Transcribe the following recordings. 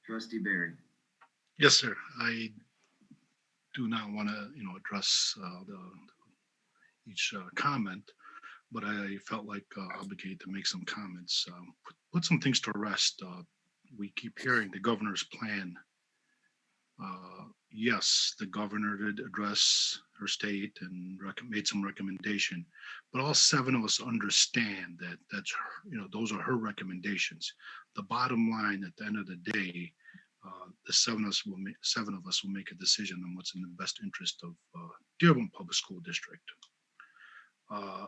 Trustee Barry. Yes, sir. I do not want to, address each comment, but I felt like obligated to make some comments. Put some things to rest. We keep hearing the governor's plan. Yes, the governor did address her state and made some recommendation, but all seven of us understand that those are her recommendations. The bottom line at the end of the day, the seven of us will make a decision on what's in the best interest of Dearborn Public School District. Uh,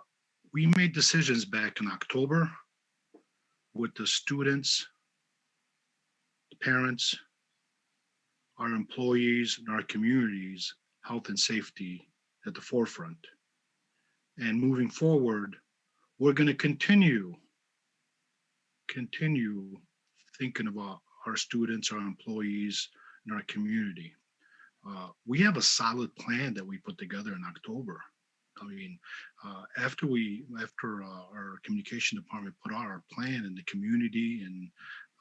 we made decisions back in October with the students, the parents, our employees, and our communities, health and safety at the forefront. And moving forward, we're going to continue thinking about our students, our employees, and our community. We have a solid plan that we put together in October. I mean, after our communication department put out our plan in the community, and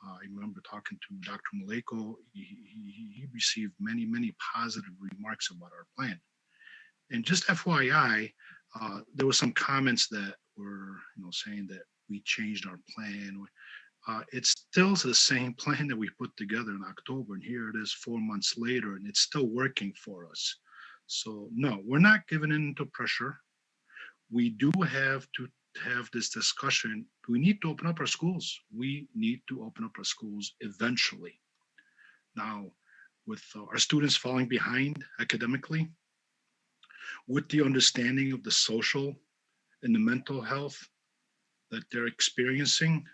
I remember talking to Dr. Maleko, he received many positive remarks about our plan. And just FYI, there were some comments that were, saying that we changed our plan. It's still the same plan that we put together in October, and here it is 4 months later, and it's still working for us. So no, we're not giving in to pressure. We do have to have this discussion. We need to open up our schools. We need to open up our schools eventually. Now, with our students falling behind academically, with the understanding of the social and the mental health that they're experiencing,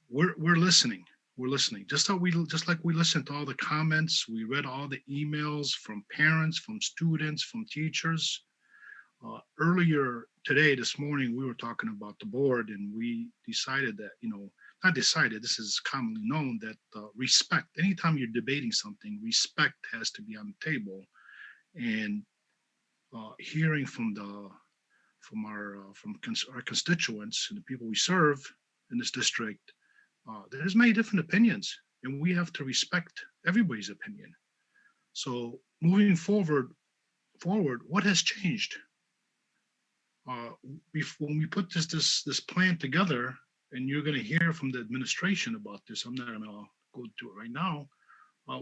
we're listening. We're listening. Just like we listened to all the comments, we read all the emails from parents, from students, from teachers. Earlier today, this morning, we were talking about the board, and we decided that, not decided, this is commonly known, that respect, anytime you're debating something, respect has to be on the table. And hearing from our constituents and the people we serve in this district, there's many different opinions, and we have to respect everybody's opinion. So moving forward, what has changed? When we put this plan together, and you're going to hear from the administration about this, I'm not going to go to it right now.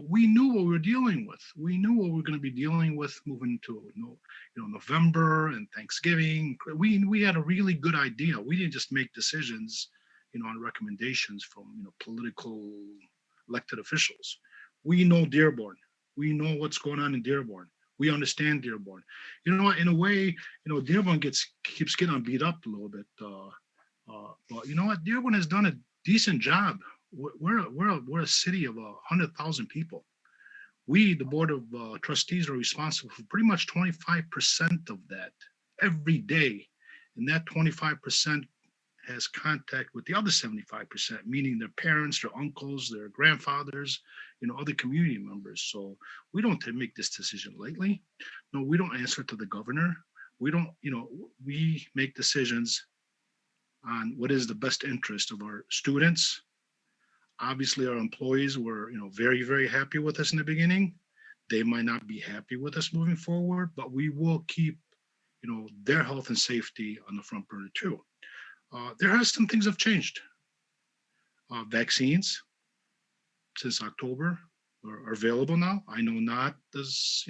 We knew what we were dealing with. We knew what we were going to be dealing with moving to November and Thanksgiving. We had a really good idea. We didn't just make decisions, on recommendations from political elected officials. We know Dearborn. We know what's going on in Dearborn. We understand Dearborn. You know what? In a way, Dearborn keeps getting beat up a little bit. But you know what? Dearborn has done a decent job. We're a city of 100,000 people. We, the board of trustees, are responsible for pretty much 25% of that every day, and that 25% has contact with the other 75%, meaning their parents, their uncles, their grandfathers, other community members. So we don't make this decision lightly. No, we don't answer to the governor. We don't, we make decisions on what is the best interest of our students. Obviously, our employees were, very happy with us in the beginning. They might not be happy with us moving forward, but we will keep, their health and safety on the front burner too. There has some things have changed. Vaccines since October are available now. I know not as,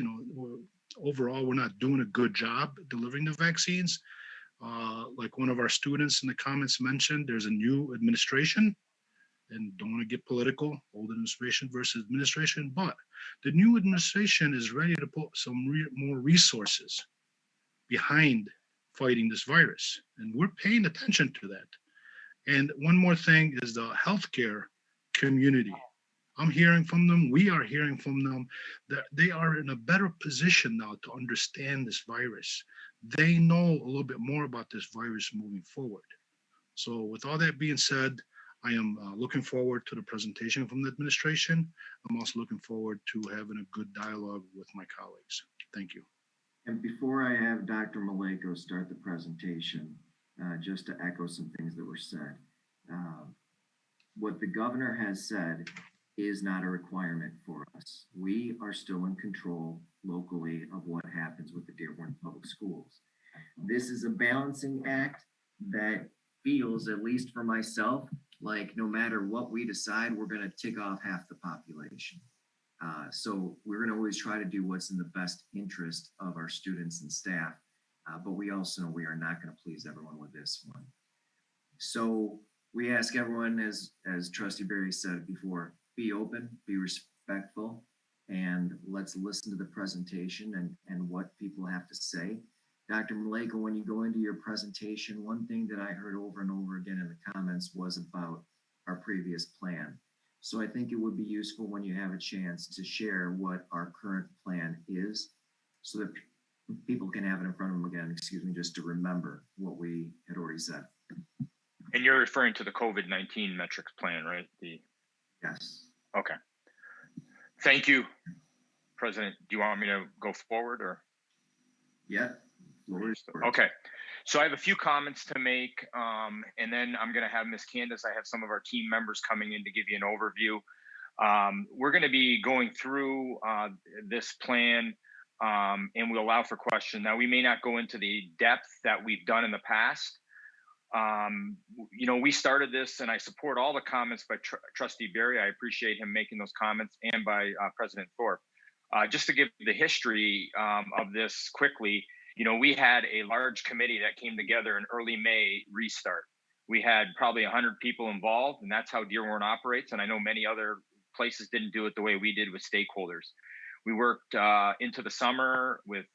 overall, we're not doing a good job delivering the vaccines. Like one of our students in the comments mentioned, there's a new administration, and don't want to get political, old administration versus administration, but the new administration is ready to put some more resources behind fighting this virus, and we're paying attention to that. And one more thing is the healthcare community. I'm hearing from them, we are hearing from them, that they are in a better position now to understand this virus. They know a little bit more about this virus moving forward. So with all that being said, I am looking forward to the presentation from the administration. I'm also looking forward to having a good dialogue with my colleagues. Thank you. And before I have Dr. Maleko start the presentation, just to echo some things that were said, what the governor has said is not a requirement for us. We are still in control locally of what happens with the Dearborn Public Schools. This is a balancing act that feels, at least for myself, like no matter what we decide, we're going to tick off half the population. So we're going to always try to do what's in the best interest of our students and staff, but we also know we are not going to please everyone with this one. So we ask everyone, as Trustee Barry said before, be open, be respectful, and let's listen to the presentation and what people have to say. Dr. Maleko, when you go into your presentation, one thing that I heard over and over again in the comments was about our previous plan. So I think it would be useful when you have a chance to share what our current plan is so that people can have it in front of them again, excuse me, just to remember what we had already said. And you're referring to the COVID-19 metrics plan, right? Yes. Okay. Thank you, President. Do you want me to go forward or? Yeah. Okay. So I have a few comments to make, and then I'm going to have Ms. Candace. I have some of our team members coming in to give you an overview. We're going to be going through this plan, and we'll allow for question. Now, we may not go into the depth that we've done in the past. We started this, and I support all the comments by Trustee Barry. I appreciate him making those comments, and by President Thorpe. Just to give the history of this quickly, we had a large committee that came together in early May restart. We had probably 100 people involved, and that's how Dearborn operates. And I know many other places didn't do it the way we did with stakeholders. We worked into the summer with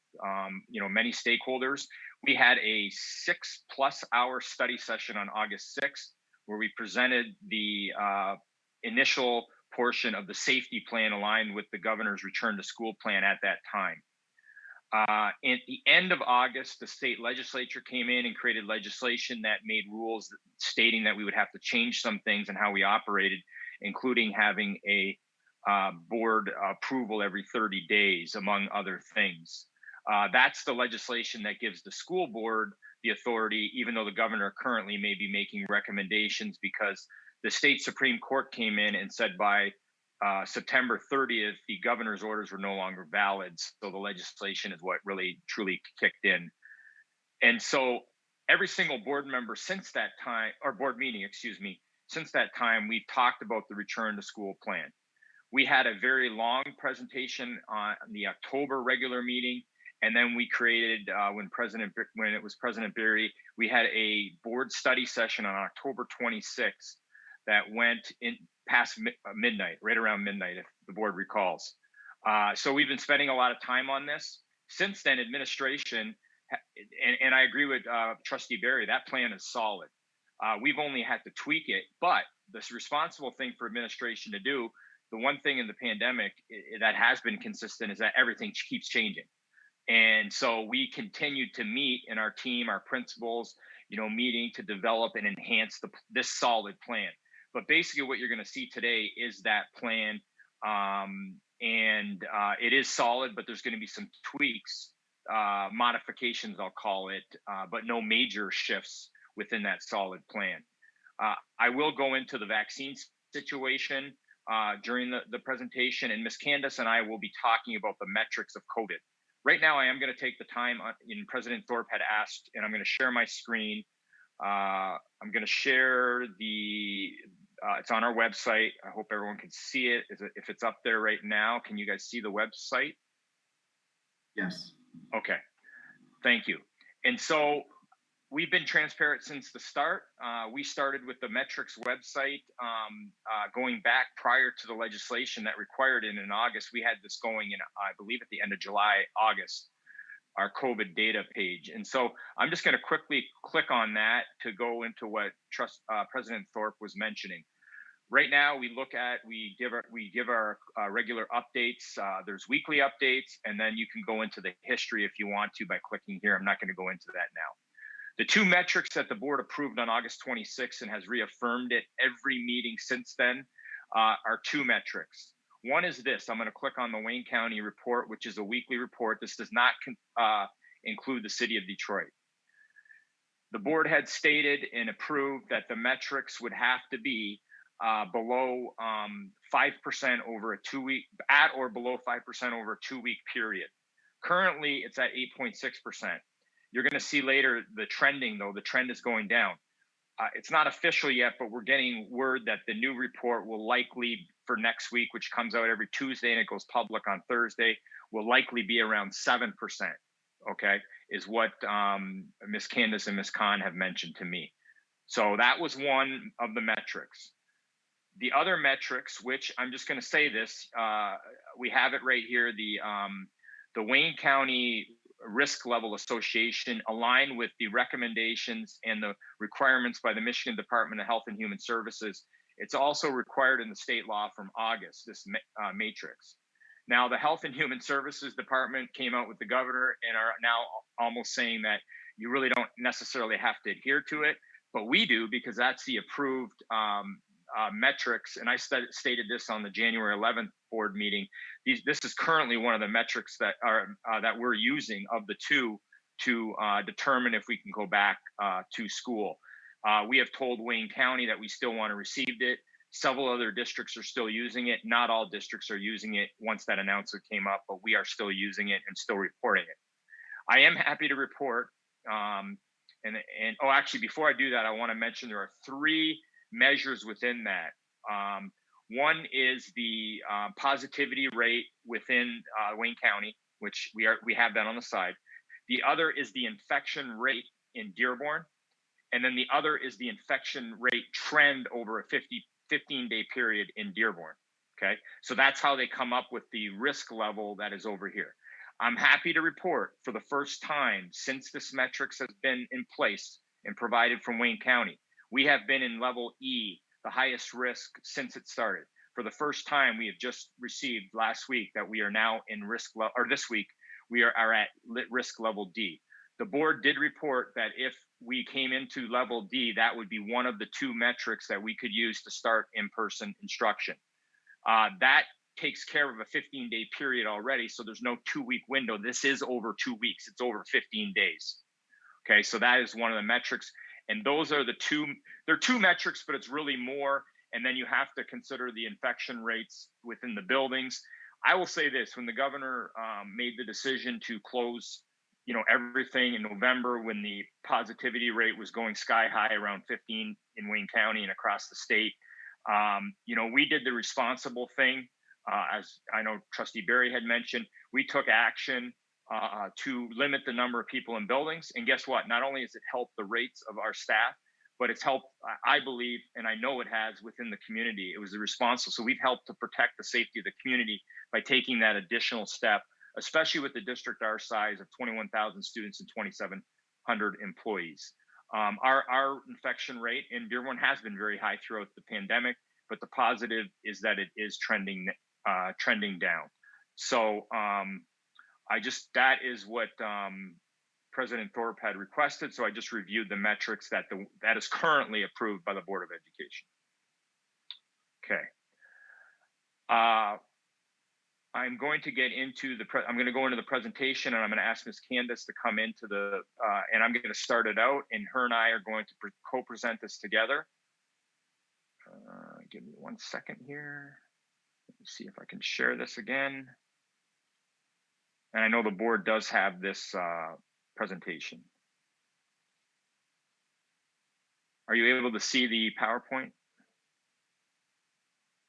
many stakeholders. We had a 6+ hour study session on August 6th, where we presented the initial portion of the safety plan aligned with the governor's return to school plan at that time. At the end of August, the state legislature came in and created legislation that made rules stating that we would have to change some things in how we operated, including having a board approval every 30 days, among other things. That's the legislation that gives the school board the authority, even though the governor currently may be making recommendations, because the state Supreme Court came in and said by September 30th, the governor's orders were no longer valid. So the legislation is what really truly kicked in. And so every single board member since that time, or board meeting, excuse me, since that time, we've talked about the return to school plan. We had a very long presentation on the October regular meeting. And then we created, when it was President Barry, we had a board study session on October 26th that went in past midnight, right around midnight, if the board recalls. So we've been spending a lot of time on this. Since then, administration, and I agree with Trustee Barry, that plan is solid. We've only had to tweak it, but this responsible thing for administration to do, the one thing in the pandemic that has been consistent is that everything keeps changing. And so we continue to meet in our team, our principals, meeting to develop and enhance this solid plan. But basically what you're going to see today is that plan. It is solid, but there's going to be some tweaks, modifications, I'll call it, but no major shifts within that solid plan. I will go into the vaccine situation during the presentation, and Ms. Candace and I will be talking about the metrics of COVID. Right now, I am going to take the time, President Thorpe had asked, and I'm going to share my screen. I'm going to share it's on our website. I hope everyone can see it. If it's up there right now, can you guys see the website? Yes. Okay, thank you. And so we've been transparent since the start. We started with the metrics website going back prior to the legislation that required it in August. We had this going in, I believe, at the end of July, August, our COVID data page. And so I'm just going to quickly click on that to go into what President Thorpe was mentioning. Right now, we give our regular updates. There's weekly updates, and then you can go into the history if you want to by clicking here. I'm not going to go into that now. The two metrics that the board approved on August 26th and has reaffirmed it every meeting since then are two metrics. One is this. I'm going to click on the Wayne County report, which is a weekly report. This does not include the city of Detroit. The board had stated and approved that the metrics would have to be below 5% over a 2-week, at or below 5% over a 2-week period. Currently, it's at 8.6%. You're going to see later the trending, though. The trend is going down. It's not official yet, but we're getting word that the new report will likely, for next week, which comes out every Tuesday and it goes public on Thursday, will likely be around 7%. Okay, is what Ms. Candace and Ms. Khan have mentioned to me. So that was one of the metrics. The other metrics, which I'm just going to say this, we have it right here. The Wayne County Risk Level Association aligned with the recommendations and the requirements by the Michigan Department of Health and Human Services. It's also required in the state law from August, this matrix. Now, the Health and Human Services Department came out with the governor and are now almost saying that you really don't necessarily have to adhere to it, but we do, because that's the approved metrics. And I stated this on the January 11th board meeting. This is currently one of the metrics that are that we're using of the two to determine if we can go back to school. We have told Wayne County that we still want to receive it. Several other districts are still using it. Not all districts are using it once that announcement came up, but we are still using it and still reporting it. I am happy to report, actually, before I do that, I want to mention there are 3 measures within that. One is the positivity rate within Wayne County, which we have that on the side. The other is the infection rate in Dearborn. And then the other is the infection rate trend over a 15-day period in Dearborn. Okay, so that's how they come up with the risk level that is over here. I'm happy to report, for the first time since this metrics has been in place and provided from Wayne County, we have been in level E, the highest risk since it started. For the first time, we have just received last week that we are now in risk level, or this week, we are at risk level D. The board did report that if we came into level D, that would be one of the 2 metrics that we could use to start in-person instruction. That takes care of a 15-day period already, so there's no 2-week window. This is over 2 weeks. It's over 15 days. Okay, so that is one of the metrics. And those are they're 2 metrics, but it's really more. And then you have to consider the infection rates within the buildings. I will say this, when the governor made the decision to close, everything in November, when the positivity rate was going sky high around 15 in Wayne County and across the state, we did the responsible thing. As I know Trustee Berry had mentioned, we took action to limit the number of people in buildings. And guess what? Not only has it helped the rates of our staff, but it's helped, I believe, and I know it has, within the community. It was responsible. So we've helped to protect the safety of the community by taking that additional step, especially with the district our size of 21,000 students and 2,700 employees. Our infection rate in Dearborn has been very high throughout the pandemic, but the positive is that it is trending down. So that is what President Thorpe had requested. So I just reviewed the metrics that is currently approved by the Board of Education. Okay. I'm going to get into I'm going to go into the presentation, and I'm going to ask Ms. Candace to come into and I'm going to start it out, and her and I are going to co-present this together. Give me 1 second here. Let me see if I can share this again. And I know the board does have this presentation. Are you able to see the PowerPoint?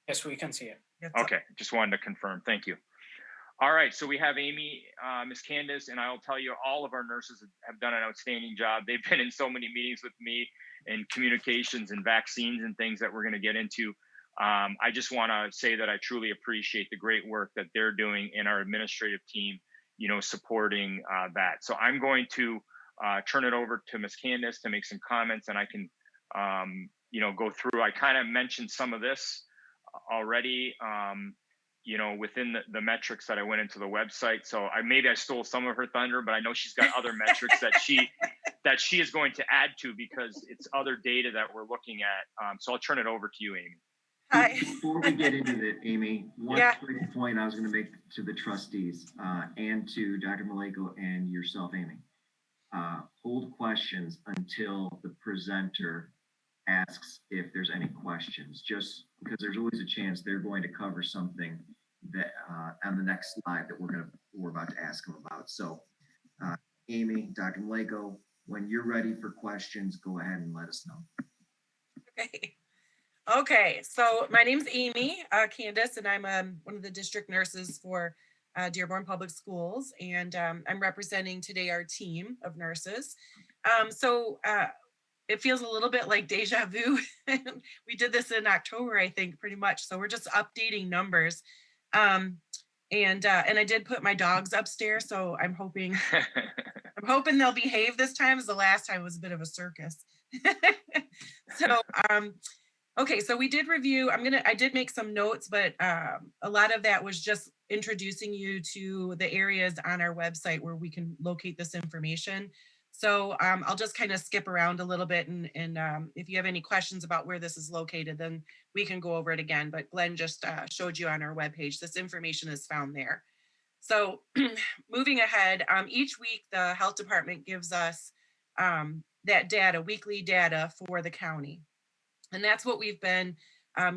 Yes, we can see it. Okay, just wanted to confirm. Thank you. All right, so we have Amy, Ms. Candace, and I'll tell you, all of our nurses have done an outstanding job. They've been in so many meetings with me and communications and vaccines and things that we're going to get into. I just want to say that I truly appreciate the great work that they're doing in our administrative team, supporting that. So I'm going to turn it over to Ms. Candace to make some comments, and I can, go through. I kind of mentioned some of this already, within the metrics that I went into the website. So maybe I stole some of her thunder, but I know she's got other metrics that she is going to add to, because it's other data that we're looking at. So I'll turn it over to you, Amy. Hi. Before we get into it, Amy, one quick point I was going to make to the trustees and to Dr. Maleko and yourself, Amy. Hold questions until the presenter asks if there's any questions, just because there's always a chance they're going to cover something that on the next slide that we're about to ask them about. So, Amy, Dr. Maleko, when you're ready for questions, go ahead and let us know. Okay. Okay, so my name's Amy Candace, and I'm one of the district nurses for Dearborn Public Schools, and I'm representing today our team of nurses. It feels a little bit like deja vu. We did this in October, I think, pretty much. So we're just updating numbers. And I did put my dogs upstairs, so I'm hoping they'll behave this time, as the last time was a bit of a circus. So okay, so we did review. I did make some notes, but a lot of that was just introducing you to the areas on our website where we can locate this information. So I'll just kind of skip around a little bit, and if you have any questions about where this is located, then we can go over it again. But Glenn just showed you on our webpage. This information is found there. So moving ahead, each week the health department gives us that data, weekly data for the county. And that's what we've been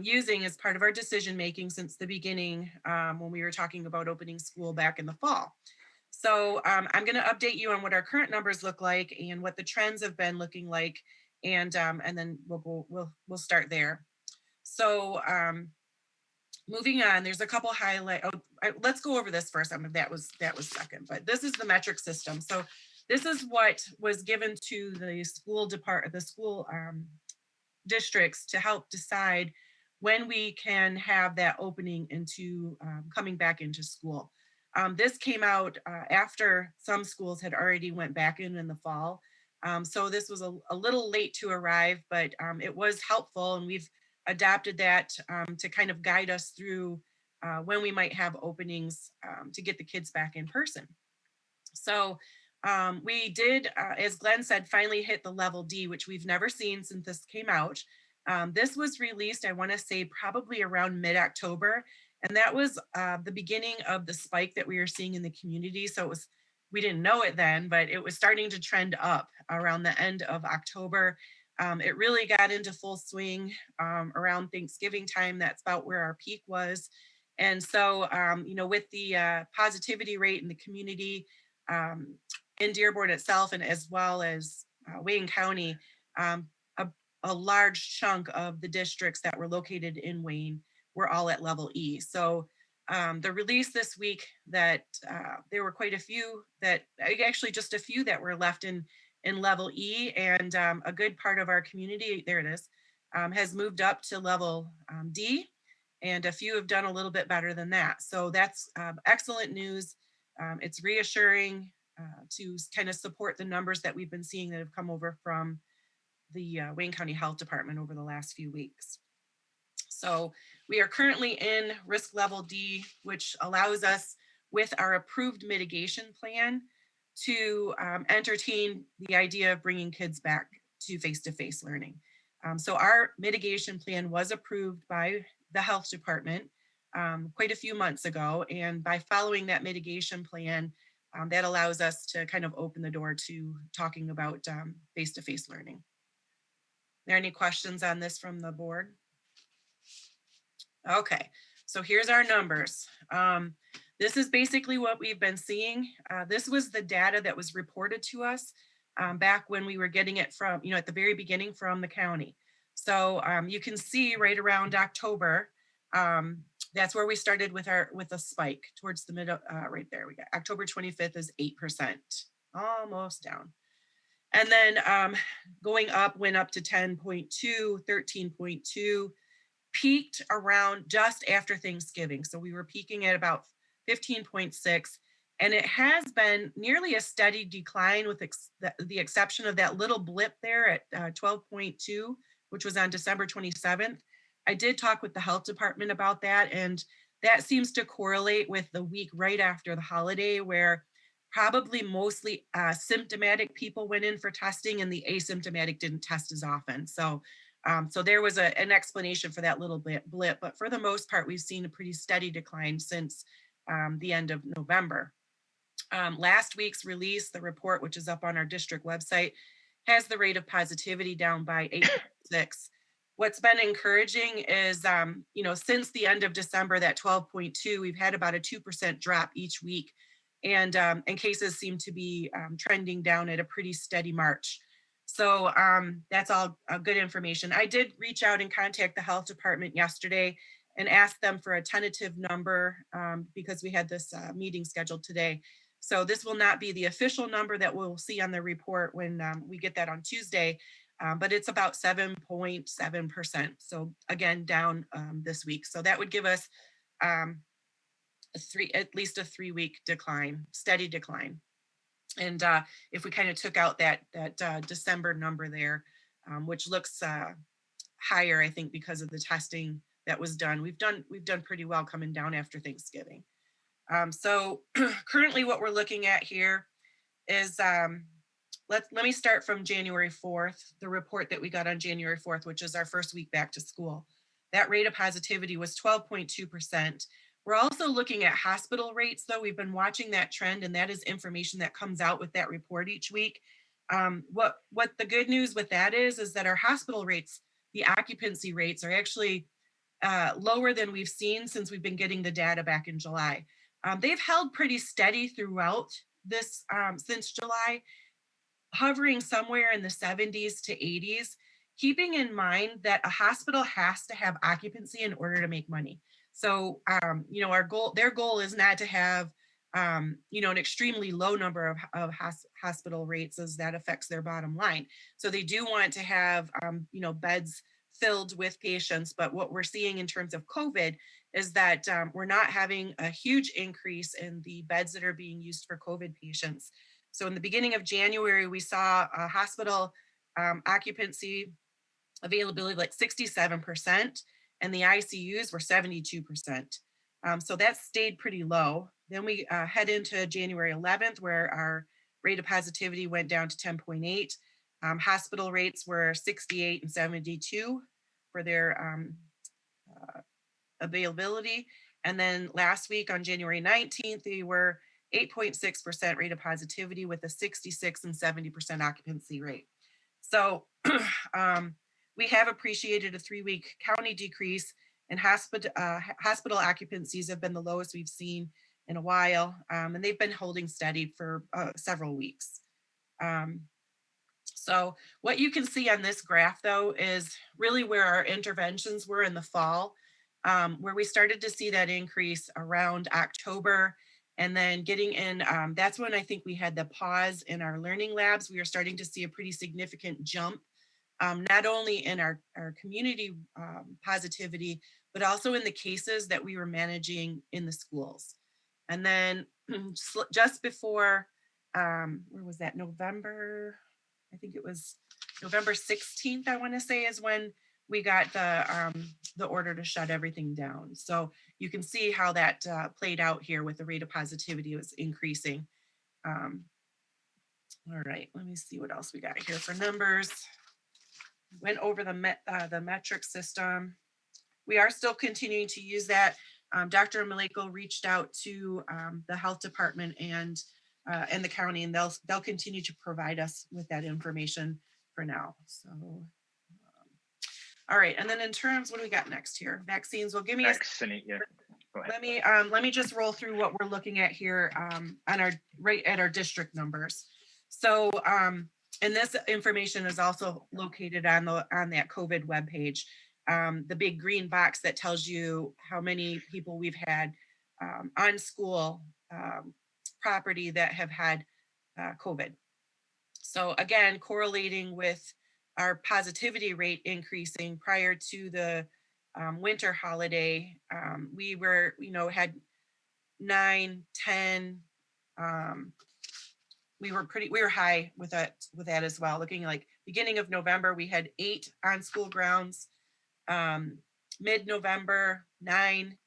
using as part of our decision making since the beginning when we were talking about opening school back in the fall. So I'm going to update you on what our current numbers look like and what the trends have been looking like, and then we'll start there. So moving on, there's a couple highlight. Let's go over this first. That was second, but this is the metric system. So this is what was given to the school districts to help decide when we can have that opening into coming back into school. This came out after some schools had already went back in the fall. So this was a little late to arrive, but it was helpful, and we've adapted that to kind of guide us through when we might have openings to get the kids back in person. So we did, as Glenn said, finally hit the level D, which we've never seen since this came out. This was released, I want to say, probably around mid-October. And that was the beginning of the spike that we were seeing in the community. So we didn't know it then, but it was starting to trend up around the end of October. It really got into full swing around Thanksgiving time. That's about where our peak was. And so, with the positivity rate in the community, in Dearborn itself, and as well as Wayne County, a large chunk of the districts that were located in Wayne were all at level E. So the release this week that there were quite a few just a few that were left in level E, and a good part of our community, there it is, has moved up to level D, and a few have done a little bit better than that. So that's excellent news. It's reassuring to kind of support the numbers that we've been seeing that have come over from the Wayne County Health Department over the last few weeks. So we are currently in risk level D, which allows us, with our approved mitigation plan, to entertain the idea of bringing kids back to face-to-face learning. So our mitigation plan was approved by the health department quite a few months ago. And by following that mitigation plan, that allows us to kind of open the door to talking about face-to-face learning. Are there any questions on this from the board? Okay, so here's our numbers. This is basically what we've been seeing. This was the data that was reported to us back when we were getting it from, at the very beginning from the county. So you can see right around October, that's where we started with a spike towards the middle, right there. We got October 25th is 8%, almost down. And then going up, went up to 10.2, 13.2, peaked around just after Thanksgiving. So we were peaking at about 15.6, and it has been nearly a steady decline with the exception of that little blip there at 12.2, which was on December 27th. I did talk with the health department about that, and that seems to correlate with the week right after the holiday, where probably mostly symptomatic people went in for testing and the asymptomatic didn't test as often. So there was an explanation for that little blip, but for the most part, we've seen a pretty steady decline since the end of November. Last week's release, the report, which is up on our district website, has the rate of positivity down by 8.6. What's been encouraging is, since the end of December, that 12.2, we've had about a 2% drop each week. And cases seem to be trending down at a pretty steady march. So that's all good information. I did reach out and contact the health department yesterday and ask them for a tentative number because we had this meeting scheduled today. So this will not be the official number that we'll see on the report when we get that on Tuesday, but it's about 7.7%. So again, down this week. So that would give us at least a 3-week decline, steady decline. And if we kind of took out that December number there, which looks higher, I think, because of the testing that was done, we've done pretty well coming down after Thanksgiving. So currently what we're looking at here is, let me start from January 4th, the report that we got on January 4th, which is our first week back to school. That rate of positivity was 12.2%. We're also looking at hospital rates, though. We've been watching that trend, and that is information that comes out with that report each week. What the good news with that is that our hospital rates, the occupancy rates, are actually lower than we've seen since we've been getting the data back in July. They've held pretty steady throughout this since July, hovering somewhere in the 70s to 80s, keeping in mind that a hospital has to have occupancy in order to make money. So, their goal is not to have, an extremely low number of hospital rates, as that affects their bottom line. So they do want to have, beds filled with patients. But what we're seeing in terms of COVID is that we're not having a huge increase in the beds that are being used for COVID patients. So in the beginning of January, we saw a hospital occupancy availability like 67%, and the ICUs were 72%. So that stayed pretty low. Then we head into January 11th, where our rate of positivity went down to 10.8. Hospital rates were 68 and 72 for their availability. And then last week on January 19th, they were 8.6% rate of positivity with a 66 and 70% occupancy rate. So we have appreciated a 3-week county decrease, and hospital occupancies have been the lowest we've seen in a while, and they've been holding steady for several weeks. So what you can see on this graph, though, is really where our interventions were in the fall, where we started to see that increase around October. And then getting in, that's when I think we had the pause in our learning labs. We were starting to see a pretty significant jump, not only in our community positivity, but also in the cases that we were managing in the schools. And then just before, where was that, November? I think it was November 16th, I want to say, is when we got the order to shut everything down. So you can see how that played out here with the rate of positivity was increasing. All right, let me see what else we got here for numbers. Went over the metric system. We are still continuing to use that. Dr. Maleko reached out to the health department and the county, and they'll continue to provide us with that information for now. So, all right, and then in terms, what do we got next here? Vaccines. Well, give me yeah. Go ahead. Let me just roll through what we're looking at here on our district numbers. So, and this information is also located on that COVID webpage. The big green box that tells you how many people we've had on school property that have had COVID. So again, correlating with our positivity rate increasing prior to the winter holiday, we were, had 9, 10. We were high with that as well. Looking like beginning of November, we had 8 on school grounds. Mid-November, 9,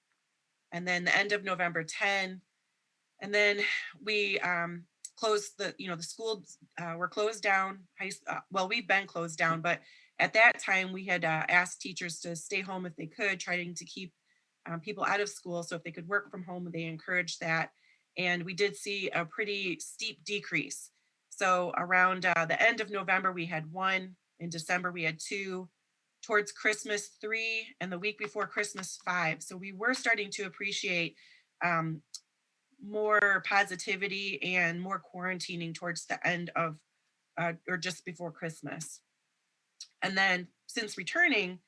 and then the end of November, 10. And then we closed the schools were closed down. Well, we've been closed down, but at that time we had asked teachers to stay home if they could, trying to keep people out of school. So if they could work from home, they encouraged that. And we did see a pretty steep decrease. So around the end of November, we had 1. In December, we had 2. Towards Christmas, 3. And the week before Christmas, 5. So we were starting to appreciate more positivity and more quarantining towards the end of or just before Christmas. And then since returning,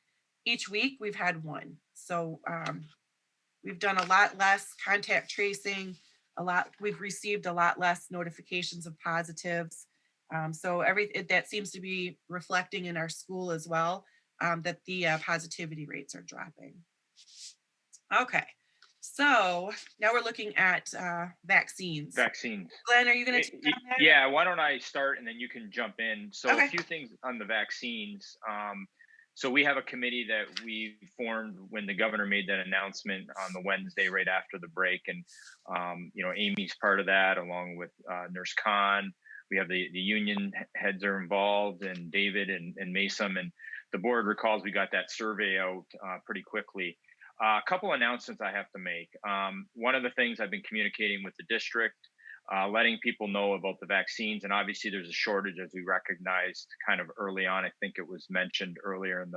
each week we've had 1. So we've done a lot less contact tracing, we've received a lot less notifications of positives. So that seems to be reflecting in our school as well, that the positivity rates are dropping. Okay, so now we're looking at vaccines. Vaccines. Glenn, are you going to take on that? Yeah, why don't I start and then you can jump in. So Okay. a few things on the vaccines. So we have a committee that we formed when the governor made that announcement on the Wednesday right after the break. And, Amy's part of that along with Nurse Khan. We have the union heads are involved, and David and Mason. And the board recalls we got that survey out pretty quickly. A couple announcements I have to make. One of the things I've been communicating with the district, letting people know about the vaccines, and obviously there's a shortage as we recognized kind of early on. I think it was mentioned earlier in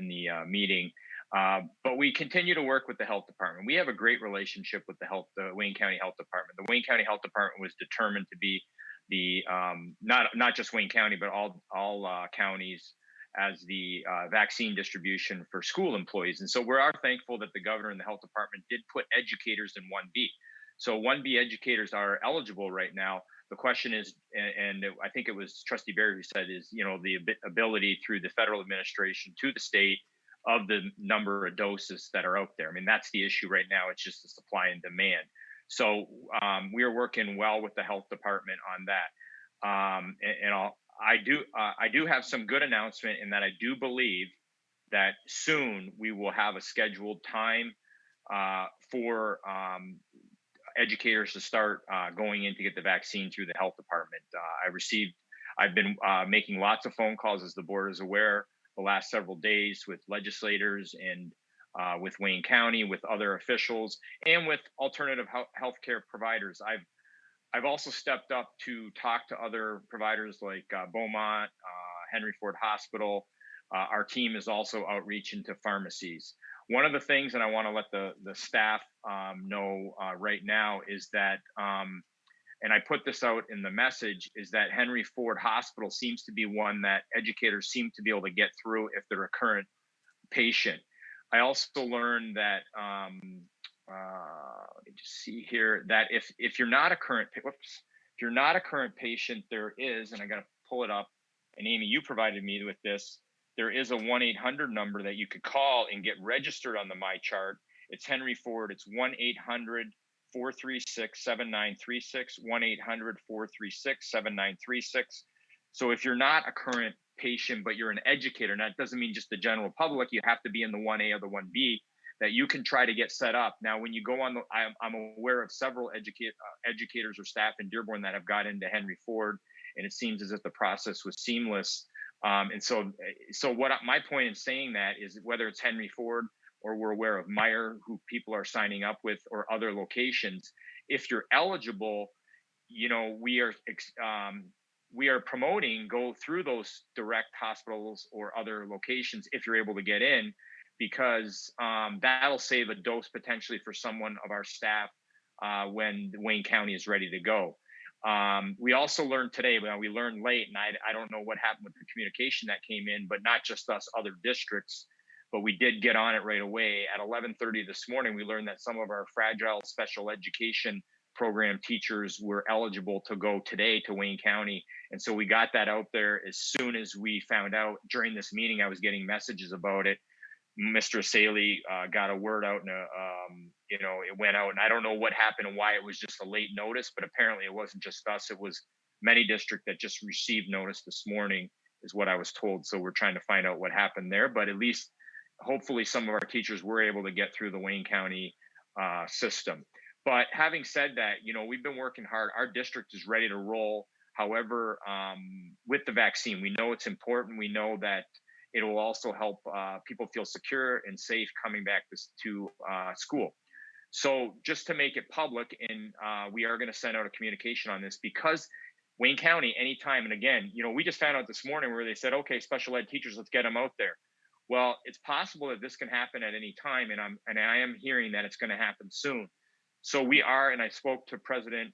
the meeting. But we continue to work with the health department. We have a great relationship with the Wayne County Health Department. The Wayne County Health Department was determined to be the not just Wayne County, but all counties as the vaccine distribution for school employees. And so we are thankful that the governor and the health department did put educators in 1B. So 1B educators are eligible right now. The question is, and I think it was Trustee Berry who said, is, the ability through the federal administration to the state of the number of doses that are out there. I mean, that's the issue right now. It's just the supply and demand. So we are working well with the health department on that. I do have some good announcement in that I do believe that soon we will have a scheduled time for educators to start going in to get the vaccine through the health department. I've been making lots of phone calls, as the board is aware, the last several days with legislators and with Wayne County, with other officials, and with alternative healthcare providers. I've also stepped up to talk to other providers like Beaumont, Henry Ford Hospital. Our team is also outreaching to pharmacies. One of the things, and I want to let the staff know right now, is that, and I put this out in the message, is that Henry Ford Hospital seems to be one that educators seem to be able to get through if they're a current patient. I also learned that, let me just see here, that if you're not a current, if you're not a current patient, there is, and I got to pull it up, and Amy, you provided me with this, there is a 1-800 number that you could call and get registered on the MyChart. It's Henry Ford. It's 1-800-436-7936, 1-800-436-7936. So if you're not a current patient, but you're an educator, and that doesn't mean just the general public, you have to be in the 1A or the 1B, that you can try to get set up. Now, when you go on, I'm aware of several educators or staff in Dearborn that have got into Henry Ford, and it seems as if the process was seamless. And so what my point in saying that is, whether it's Henry Ford or we're aware of Meyer, who people are signing up with, or other locations, if you're eligible, we are promoting go through those direct hospitals or other locations if you're able to get in, because that'll save a dose potentially for someone of our staff when Wayne County is ready to go. We also learned today, but we learned late, and I don't know what happened with the communication that came in, but not just us, other districts, but we did get on it right away. At 11:30 this morning, we learned that some of our fragile special education program teachers were eligible to go today to Wayne County. And so we got that out there as soon as we found out. During this meeting, I was getting messages about it. Mr. Saley got a word out, and it went out, and I don't know what happened and why it was just a late notice, but apparently it wasn't just us. It was many districts that just received notice this morning, is what I was told. So we're trying to find out what happened there, but at least hopefully some of our teachers were able to get through the Wayne County system. But having said that, we've been working hard. Our district is ready to roll. However, with the vaccine, we know it's important. We know that it will also help people feel secure and safe coming back to school. So just to make it public, and we are going to send out a communication on this, because Wayne County, anytime. And again, we just found out this morning where they said, okay, special ed teachers, let's get them out there. Well, it's possible that this can happen at any time, and I am hearing that it's going to happen soon. So we are, and I spoke to President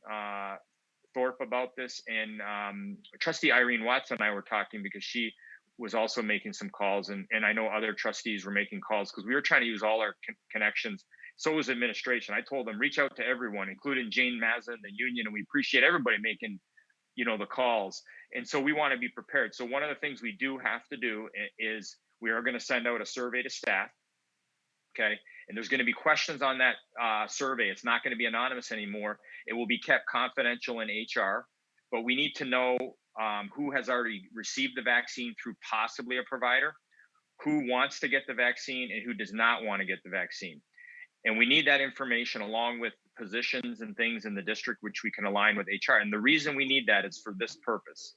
Thorpe about this, and Trustee Irene Watson and I were talking because she was also making some calls, and I know other trustees were making calls because we were trying to use all our connections. So was administration. I told them reach out to everyone, including Jane Mazza and the union, and we appreciate everybody making the calls. And so we want to be prepared. So one of the things we do have to do is we are going to send out a survey to staff. Okay. And there's going to be questions on that survey. It's not going to be anonymous anymore. It will be kept confidential in HR, but we need to know who has already received the vaccine through possibly a provider, who wants to get the vaccine, and who does not want to get the vaccine. And we need that information along with positions and things in the district, which we can align with HR. And the reason we need that is for this purpose.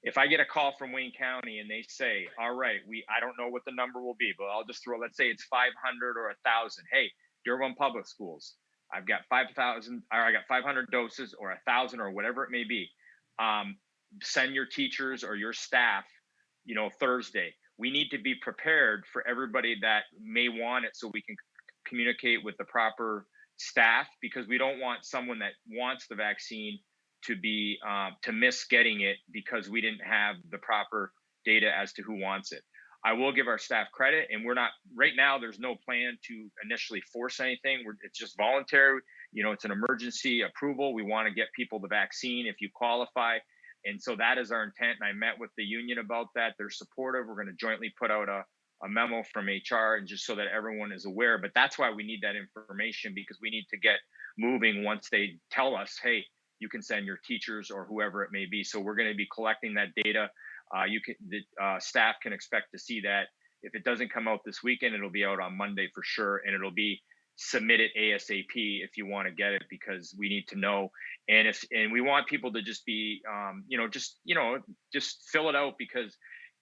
If I get a call from Wayne County and they say, all right, I don't know what the number will be, but I'll just throw, let's say it's 500 or 1,000. Hey, Dearborn Public Schools, I've got 5,000, or I got 500 doses or 1,000 or whatever it may be. Send your teachers or your staff, Thursday. We need to be prepared for everybody that may want it so we can communicate with the proper staff, because we don't want someone that wants the vaccine to be to miss getting it because we didn't have the proper data as to who wants it. I will give our staff credit, and we're not right now. There's no plan to initially force anything. It's just voluntary. It's an emergency approval. We want to get people the vaccine if you qualify, and so that is our intent. And I met with the union about that. They're supportive. We're going to jointly put out a memo from HR, and just so that everyone is aware. But that's why we need that information, because we need to get moving once they tell us, hey, you can send your teachers or whoever it may be. So we're going to be collecting that data. Staff can expect to see that. If it doesn't come out this weekend, it'll be out on Monday for sure, and it'll be submitted ASAP if you want to get it, because we need to know. And we want people to just be, just fill it out, because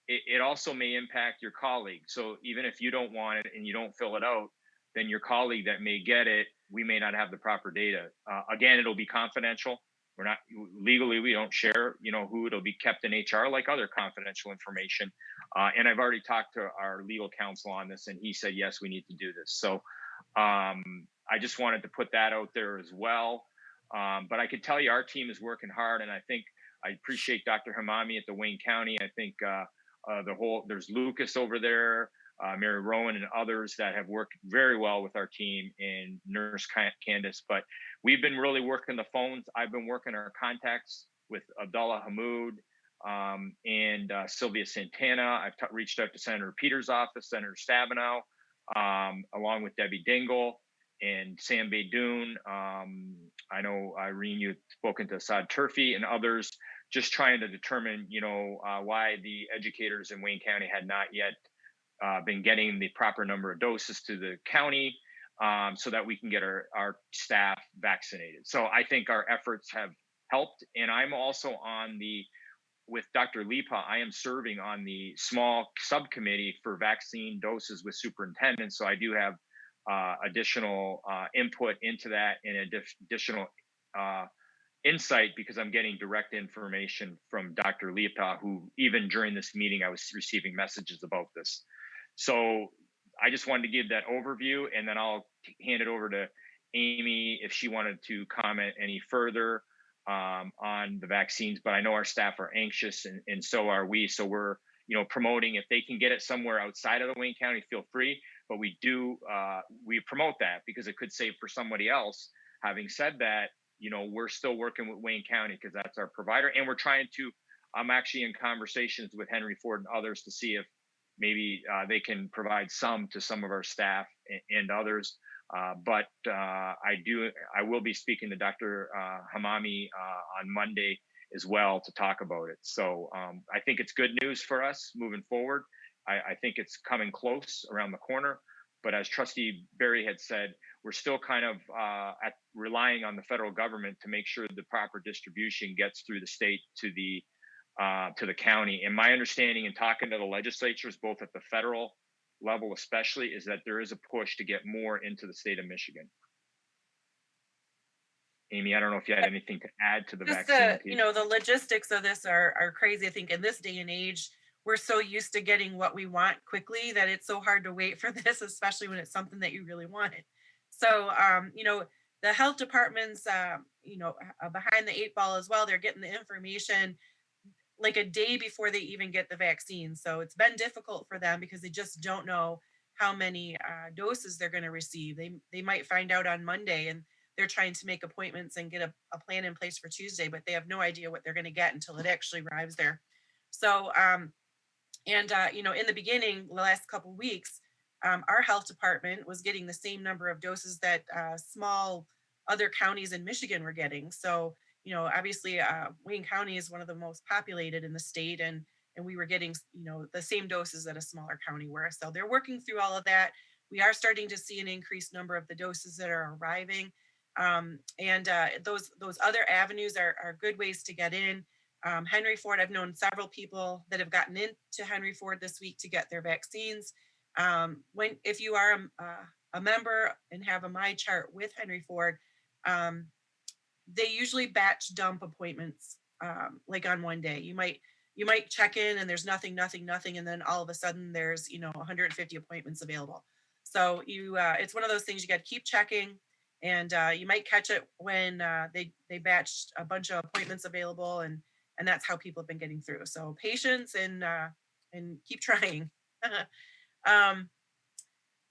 it also may impact your colleague. So even if you don't want it and you don't fill it out, then your colleague that may get it, we may not have the proper data. Again, it'll be confidential. We're not legally, we don't share, who. It'll be kept in HR like other confidential information. And I've already talked to our legal counsel on this, and he said, yes, we need to do this. So I just wanted to put that out there as well. But I could tell you our team is working hard, and I think I appreciate Dr. Hamami at the Wayne County. I think there's Lucas over there, Mary Rowan, and others that have worked very well with our team, and Nurse Candace. But we've been really working the phones. I've been working our contacts with Abdullah Hamoud and Sylvia Santana. I've reached out to Senator Peters' office, Senator Stabenow, along with Debbie Dingle and Sam Baydoun. I know, Irene, you've spoken to Assad Turfi and others, just trying to determine, why the educators in Wayne County had not yet been getting the proper number of doses to the county, so that we can get our staff vaccinated. So I think our efforts have helped. And I'm also with Dr. Lipa, I am serving on the small subcommittee for vaccine doses with superintendents. So I do have additional input into that, and additional insight, because I'm getting direct information from Dr. Lipa, who even during this meeting, I was receiving messages about this. So I just wanted to give that overview, and then I'll hand it over to Amy if she wanted to comment any further on the vaccines. But I know our staff are anxious, and so are we. So we're promoting, if they can get it somewhere outside of the Wayne County, feel free. But we promote that because it could save for somebody else. Having said that, we're still working with Wayne County because that's our provider, and we're trying to. I'm actually in conversations with Henry Ford and others to see if maybe they can provide some to some of our staff and others. But I will be speaking to Dr. Hamami on Monday as well to talk about it. So I think it's good news for us moving forward. I think it's coming close around the corner. But as Trustee Berry had said, we're still kind of relying on the federal government to make sure the proper distribution gets through the state to the county. And my understanding in talking to the legislatures, both at the federal level especially, is that there is a push to get more into the state of Michigan. Amy, I don't know if you had anything to add to the Just vaccine piece. the logistics of this are crazy. I think in this day and age, we're so used to getting what we want quickly that it's so hard to wait for this, especially when it's something that you really wanted. So, the health department's, behind the eight ball as well. They're getting the information like a day before they even get the vaccine. So it's been difficult for them because they just don't know how many doses they're going to receive. They might find out on Monday and they're trying to make appointments and get a plan in place for Tuesday, but they have no idea what they're going to get until it actually arrives there. So, in the beginning, the last couple of weeks, our health department was getting the same number of doses that small other counties in Michigan were getting. So, obviously, Wayne County is one of the most populated in the state, and we were getting, the same doses that a smaller county were. So they're working through all of that. We are starting to see an increased number of the doses that are arriving, and those other avenues are good ways to get in. Henry Ford, I've known several people that have gotten into Henry Ford this week to get their vaccines. If you are a member and have a My Chart with Henry Ford, they usually batch dump appointments, like on one day. You might check in and there's nothing, and then all of a sudden there's 150 appointments available. So it's one of those things you got to keep checking, and you might catch it when they batched a bunch of appointments available, and that's how people have been getting through. So patience and keep trying. um,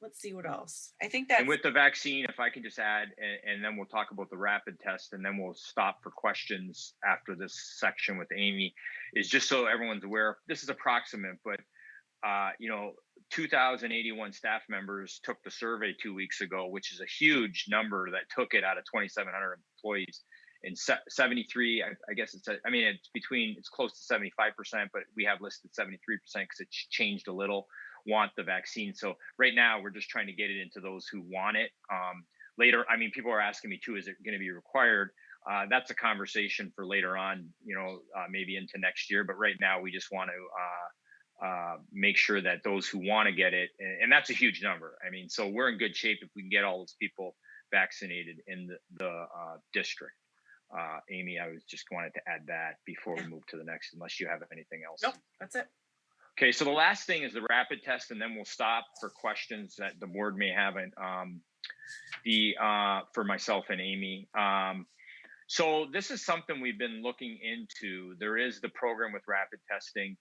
let's see what else. I think that's. And with the vaccine, if I can just add, and then we'll talk about the rapid test, and then we'll stop for questions after this section with Amy, is just so everyone's aware, this is approximate, but 2,081 staff members took the survey 2 weeks ago, which is a huge number that took it out of 2,700 employees. And 73, I guess it's close to 75%, but we have listed 73% because it's changed a little, want the vaccine. So right now we're just trying to get it into those who want it. Later, people are asking me too, is it going to be required? That's a conversation for later on, maybe into next year. But right now we just want to make sure that those who want to get it, and that's a huge number. So we're in good shape if we can get all those people vaccinated in the district. Amy, I was just wanted to add that before we move to the next, unless you have anything else. Nope, that's it. Okay, so the last thing is the rapid test, and then we'll stop for questions that the board may have for myself and Amy. So this is something we've been looking into. There is the program with rapid testing.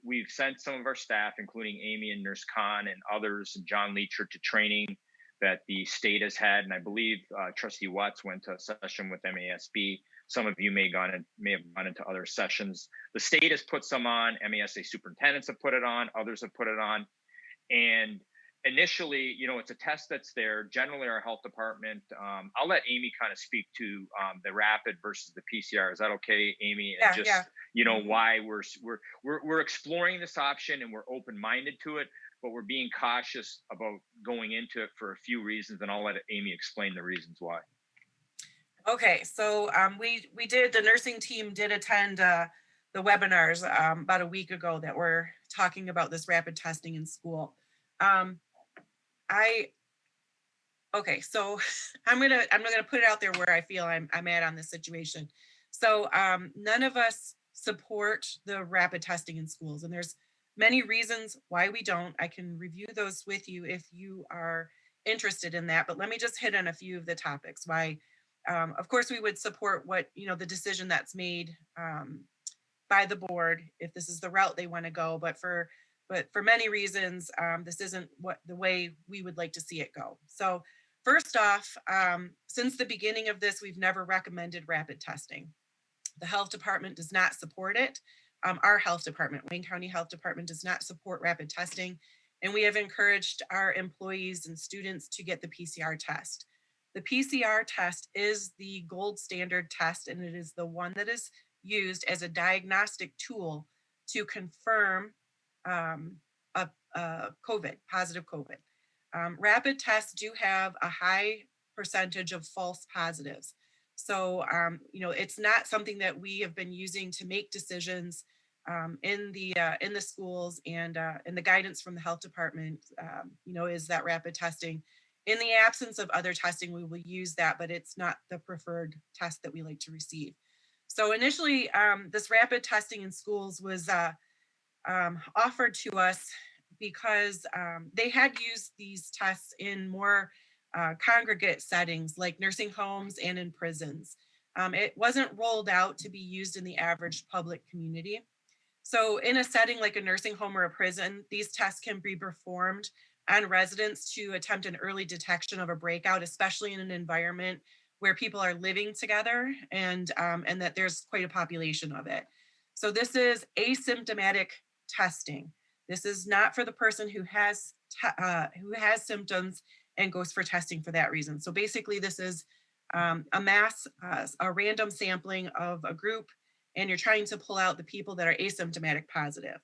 We've sent some of our staff, including Amy and Nurse Khan and others, and John Leacher, to training that the state has had. And I believe Trustee Watts went to a session with MASB. Some of you may have gone into other sessions. The state has put some on, MASA superintendents have put it on, others have put it on. And initially, it's a test that's there. Generally, our health department, I'll let Amy kind of speak to the rapid versus the PCR. Is that okay, Amy? And why we're exploring this option, and we're open-minded to it, but we're being cautious about going into it for a few reasons, and I'll let Amy explain the reasons why. Okay, so the nursing team did attend the webinars about a week ago that were talking about this rapid testing in school. So I'm gonna put it out there where I feel I'm at on this situation. So none of us support the rapid testing in schools, and there's many reasons why we don't. I can review those with you if you are interested in that, but let me just hit on a few of the topics why. Of course, we would support the decision that's made by the board if this is the route they want to go. But for many reasons, this isn't the way we would like to see it go. So first off, since the beginning of this, we've never recommended rapid testing. The health department does not support it. Our health department, Wayne County Health Department, does not support rapid testing. And we have encouraged our employees and students to get the PCR test. The PCR test is the gold standard test, and it is the one that is used as a diagnostic tool to confirm positive COVID. Rapid tests do have a high percentage of false positives. So, it's not something that we have been using to make decisions in the schools, and the guidance from the health department, is that rapid testing In the absence of other testing, we will use that, but it's not the preferred test that we like to receive. So initially, this rapid testing in schools was offered to us because they had used these tests in more congregate settings like nursing homes and in prisons. It wasn't rolled out to be used in the average public community. So in a setting like a nursing home or a prison, these tests can be performed on residents to attempt an early detection of a breakout, especially in an environment where people are living together and that there's quite a population of it. So this is asymptomatic testing. This is not for the person who has symptoms and goes for testing for that reason. So basically, this is a random sampling of a group, and you're trying to pull out the people that are asymptomatic positive.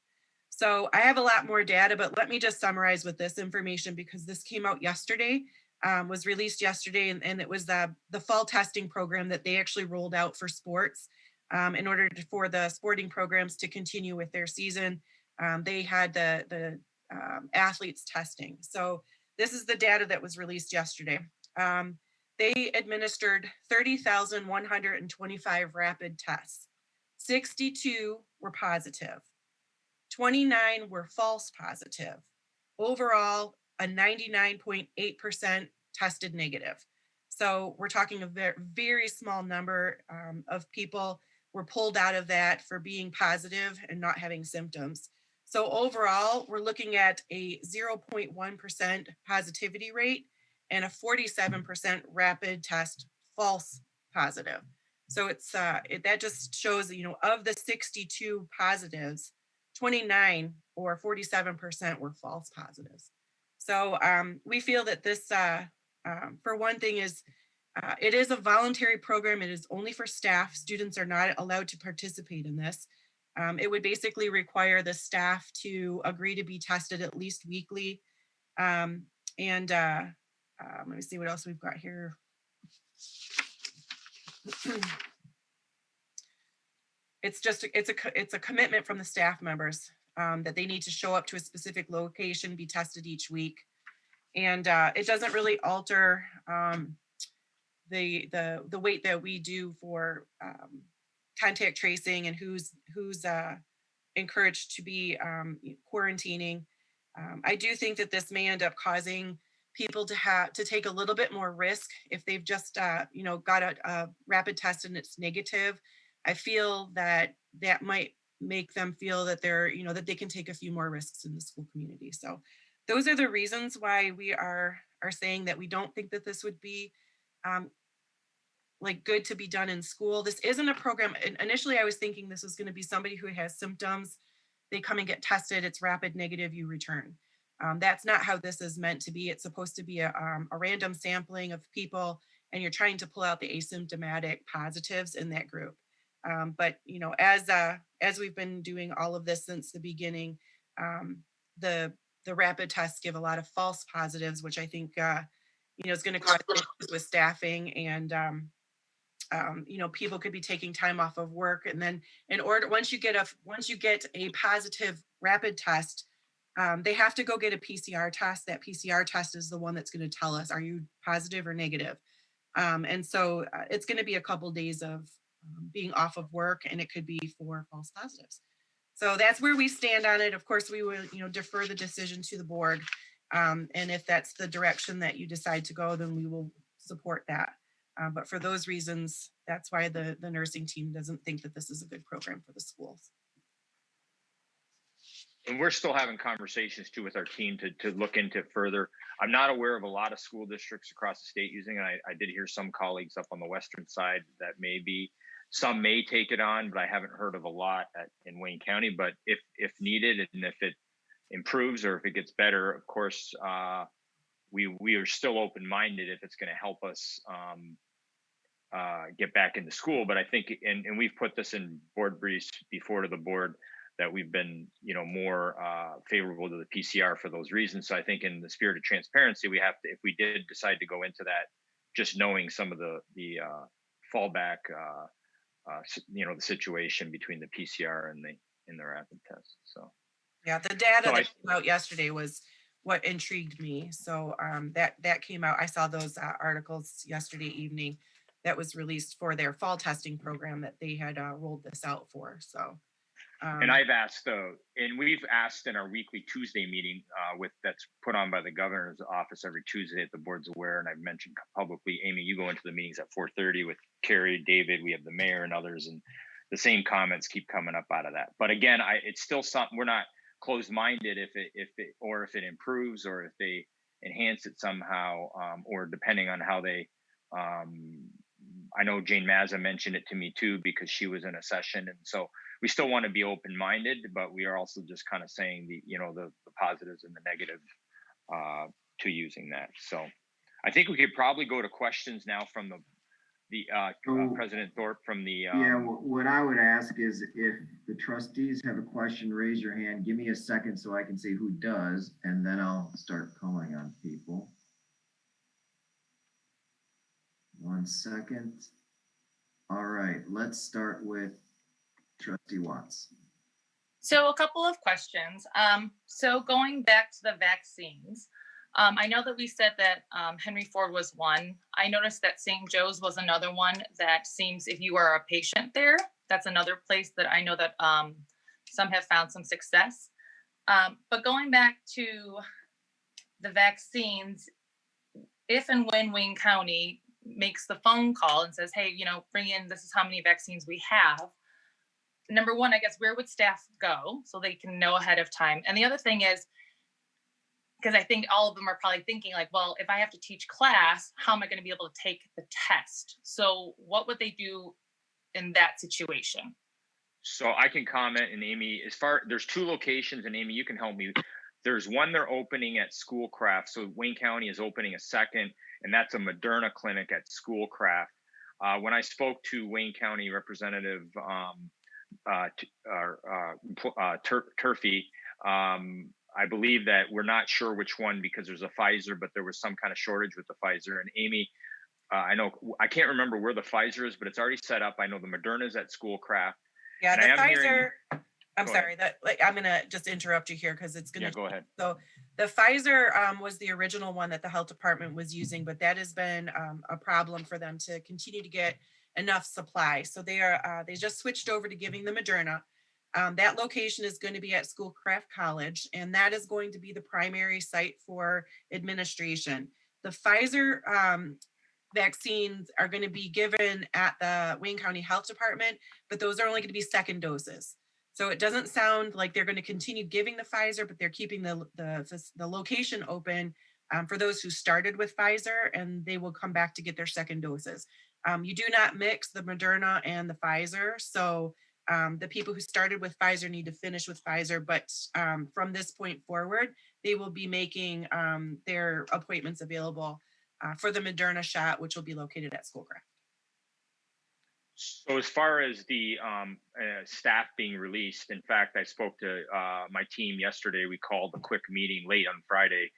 So I have a lot more data, but let me just summarize with this information because this came out yesterday, was released yesterday, and it was the fall testing program that they actually rolled out for sports in order for the sporting programs to continue with their season. They had the athletes testing. So this is the data that was released yesterday. They administered 30,125 rapid tests. 62 were positive. 29 were false positive. Overall, a 99.8% tested negative. So we're talking a very, very small number of people were pulled out of that for being positive and not having symptoms. So overall, we're looking at a 0.1% positivity rate and a 47% rapid test false positive. So it's that just shows, of the 62 positives, 29 or 47% were false positives. So we feel that this, for one thing, is it is a voluntary program. It is only for staff. Students are not allowed to participate in this. It would basically require the staff to agree to be tested at least weekly. Let me see what else we've got here. It's a commitment from the staff members that they need to show up to a specific location, be tested each week, and it doesn't really alter the weight that we do for contact tracing and who's encouraged to be quarantining. I do think that this may end up causing people to take a little bit more risk if they've just got a rapid test and it's negative. I feel that might make them feel that that they can take a few more risks in the school community. So those are the reasons why we are saying that we don't think that this would be good to be done in school. This isn't a program. Initially, I was thinking this was going to be somebody who has symptoms. They come and get tested. It's rapid negative, you return. That's not how this is meant to be. It's supposed to be a random sampling of people, and you're trying to pull out the asymptomatic positives in that group. But as we've been doing all of this since the beginning, the rapid tests give a lot of false positives, which I think is going to cause issues with staffing, and people could be taking time off of work, and then once you get a positive rapid test, they have to go get a PCR test. That PCR test is the one that's going to tell us, are you positive or negative? And so it's going to be a couple days of being off of work, and it could be for false positives. So that's where we stand on it. Of course, we will, defer the decision to the board. And if that's the direction that you decide to go, then we will support that. But for those reasons, that's why the nursing team doesn't think that this is a good program for the schools. And we're still having conversations too with our team to look into it further. I'm not aware of a lot of school districts across the state using it. I did hear some colleagues up on the western side that some may take it on, but I haven't heard of a lot in Wayne County. But if needed, and if it improves or if it gets better, of course, we are still open-minded if it's going to help us get back into school. But I think, and we've put this in board briefs before to the board, that we've been, more favorable to the PCR for those reasons. So I think in the spirit of transparency, we have to, if we did decide to go into that, just knowing some of the fallback, the situation between the PCR and the rapid test. So yeah, the data that came out yesterday was what intrigued me. So that came out. I saw those articles yesterday evening that was released for their fall testing program that they had rolled this out for. So And I've asked, and we've asked in our weekly Tuesday meeting that's put on by the governor's office every Tuesday at the board's aware. And I've mentioned publicly, Amy, you go into the meetings at 4:30 with Carrie, David, we have the mayor and others, and the same comments keep coming up out of that. But again, it's still something, we're not closed-minded if it improves or if they enhance it somehow, or depending on how they, I know Jane Mazza mentioned it to me too, because she was in a session. And so we still want to be open-minded, but we are also just kind of saying the positives and the negative to using that. So I think we could probably go to questions now from the President Thorpe from the. Yeah, what I would ask is if the trustees have a question, raise your hand. Give me a second so I can see who does, and then I'll start calling on people. 1 second. All right, let's start with Trustee Watts. So a couple of questions. So going back to the vaccines, I know that we said that Henry Ford was one. I noticed that St. Joe's was another one that seems, if you are a patient there, that's another place that I know that some have found some success. But going back to the vaccines, if and when Wayne County makes the phone call and says, hey, bring in, this is how many vaccines we have. Number one, I guess, where would staff go so they can know ahead of time? And the other thing is, because I think all of them are probably thinking like, well, if I have to teach class, how am I going to be able to take the test? So what would they do in that situation? So I can comment, and Amy, there's 2 locations, and Amy, you can help me. There's one they're opening at Schoolcraft. So Wayne County is opening a second, and that's a Moderna clinic at Schoolcraft. When I spoke to Wayne County Representative Turfy, I believe that we're not sure which one because there's a Pfizer, but there was some kind of shortage with the Pfizer. And Amy, I can't remember where the Pfizer is, but it's already set up. I know the Moderna is at Schoolcraft. Yeah, the Pfizer. I'm sorry that I'm gonna just interrupt you here because it's gonna. Yeah, go ahead. So the Pfizer was the original one that the health department was using, but that has been a problem for them to continue to get enough supply. So they just switched over to giving the Moderna. That location is going to be at Schoolcraft College, and that is going to be the primary site for administration. The Pfizer vaccines are going to be given at the Wayne County Health Department, but those are only going to be second doses. So it doesn't sound like they're going to continue giving the Pfizer, but they're keeping the location open for those who started with Pfizer, and they will come back to get their second doses. You do not mix the Moderna and the Pfizer. So the people who started with Pfizer need to finish with Pfizer, but from this point forward, they will be making their appointments available for the Moderna shot, which will be located at Schoolcraft. So as far as the staff being released, in fact, I spoke to my team yesterday. We called a quick meeting late on Friday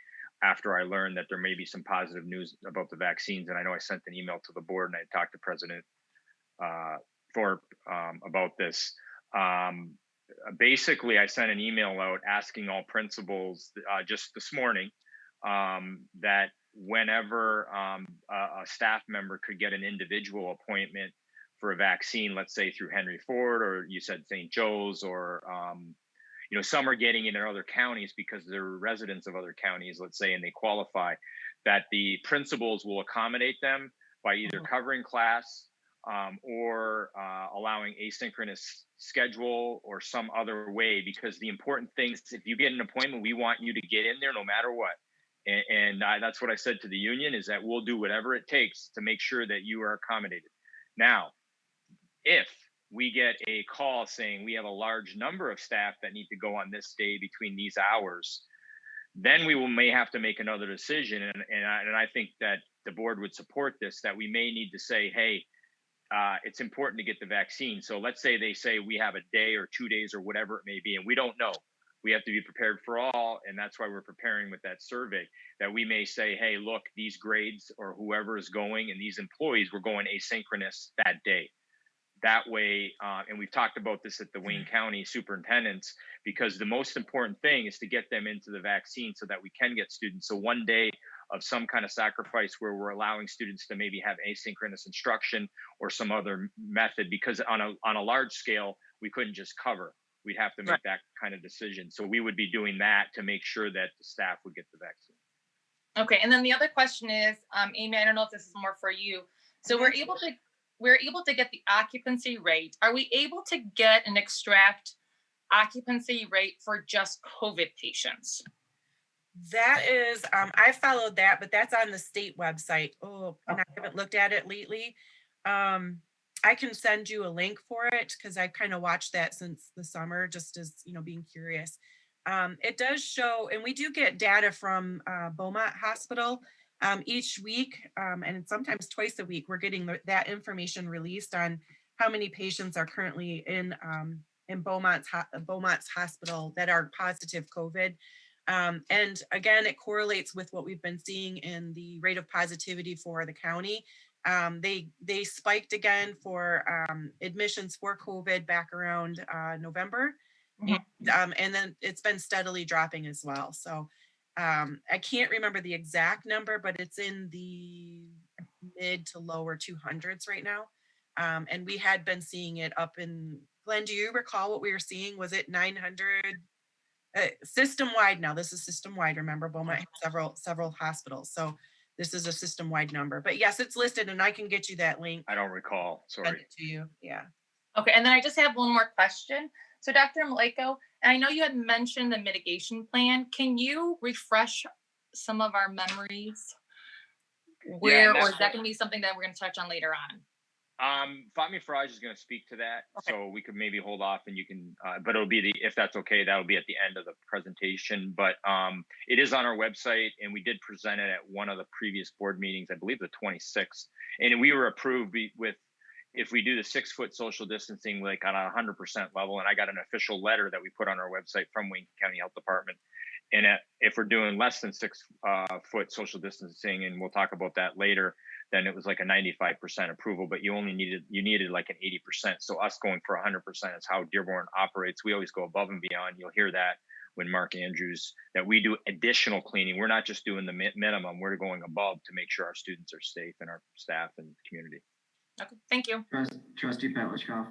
after I learned that there may be some positive news about the vaccines. And I know I sent an email to the board and I talked to President Thorpe about this. Basically, I sent an email out asking all principals just this morning that whenever a staff member could get an individual appointment for a vaccine, let's say through Henry Ford, or you said St. Joe's, or some are getting it in other counties because they're residents of other counties, let's say, and they qualify, that the principals will accommodate them by either covering class or allowing asynchronous schedule or some other way, because the important thing is if you get an appointment, we want you to get in there no matter what. And that's what I said to the union, is that we'll do whatever it takes to make sure that you are accommodated. Now, if we get a call saying we have a large number of staff that need to go on this day between these hours, then we may have to make another decision. And I think that the board would support this, that we may need to say, hey, it's important to get the vaccine. So let's say they say we have a day or 2 days or whatever it may be, and we don't know. We have to be prepared for all. And that's why we're preparing with that survey, that we may say, hey, look, these grades or whoever is going and these employees, we're going asynchronous that day. that way, and we've talked about this at the Wayne County superintendents, because the most important thing is to get them into the vaccine so that we can get students. So one day of some kind of sacrifice where we're allowing students to maybe have asynchronous instruction or some other method, because on a large scale, we couldn't just cover. We'd have to make that kind of decision. So we would be doing that to make sure that the staff would get the vaccine. Okay, and then the other question is, Amy, I don't know if this is more for you. So we're able to get the occupancy rate. Are we able to get and extract occupancy rate for just COVID patients? That is, I followed that, but that's on the state website. Oh, and I haven't looked at it lately. I can send you a link for it because I kind of watched that since the summer, just as, being curious. It does show, and we do get data from Beaumont Hospital each week, and sometimes twice a week. We're getting that information released on how many patients are currently in Beaumont's hospital that are positive COVID. And again, it correlates with what we've been seeing in the rate of positivity for the county. They spiked again for admissions for COVID back around November. And then it's been steadily dropping as well. So I can't remember the exact number, but it's in the mid to lower 200s right now. And we had been seeing it up in, Glenn, do you recall what we were seeing? Was it 900? System-wide now, this is system-wide, remember, Beaumont has several hospitals, so this is a system-wide number. But yes, it's listed, and I can get you that link. I don't recall, Send sorry. it to you, yeah. Okay, and then I just have one more question. So Dr. Maleko, and I know you had mentioned the mitigation plan. Can you refresh some of our memories? Or is that going to be something that we're going to touch on later on? Fatmi Faraj is going to speak to that, so we could maybe hold off and you can, but it'll be if that's okay, that'll be at the end of the presentation. But it is on our website, and we did present it at one of the previous board meetings, I believe the 26th, and we were approved with, if we do the 6-foot social distancing, like on a 100% level, and I got an official letter that we put on our website from Wayne County Health Department. And if we're doing less than 6-foot social distancing, and we'll talk about that later, then it was like a 95% approval, but you needed like an 80%. So us going for 100% is how Dearborn operates. We always go above and beyond. You'll hear that when Mark Andrews, that we do additional cleaning. We're not just doing the minimum, we're going above to make sure our students are safe and our staff and community. Okay, thank you. Trustee Petlicoff.